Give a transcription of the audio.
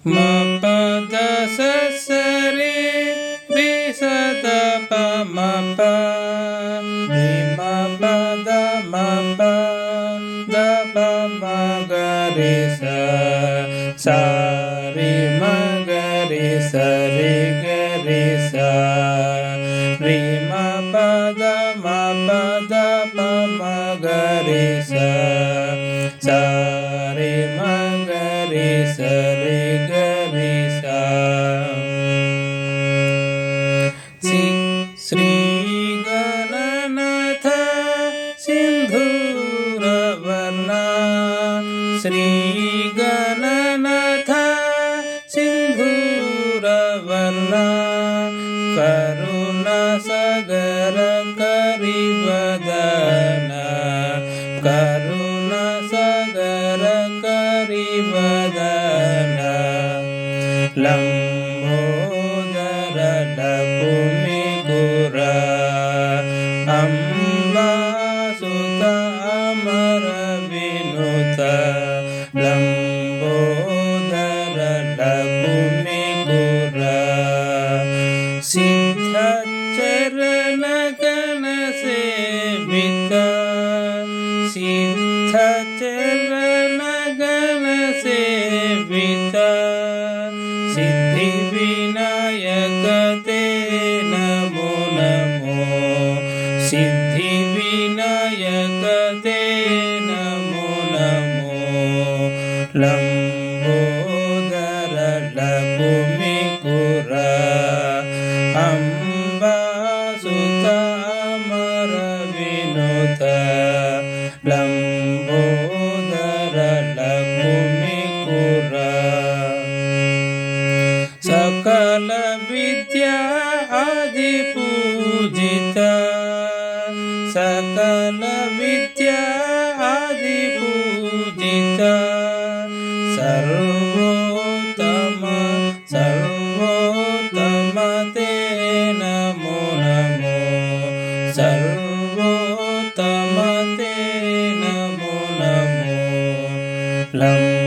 म पद स स रे रे स द प म प रे म प द म प द प म ग रे स सा रे म ग रे स रे ग रे स रे म प द म प द प म ग रे स सा रे म ग रे स रे ग रे सा श्री गणनाथ सिंधूरवर्णा श्री गणनाथ सिंधूरवर्णा करुणा सागर करिवदना करुणा सागर करिवदना लंबोदर लघुमिगुरा अम्बासुत अमर विनुत लंबोदर लघुमिगुरा सिद्धचरण गण सेवित सिद्धचरण गण सेवित सिद्धि विनायक ते नमो नमो सिद्धि विनायक ते नमो नमो लंबोदर लघुमिगुरा अम्बासुत अमर विनुत लंबोदर लघुमिगुरा सकल विद्या आदि पूजित सकल विद्या आदि पूजित सर्वोत्तम सर्वोत्तम ते नमो नमो सर्वोत्तम ते नमो नमो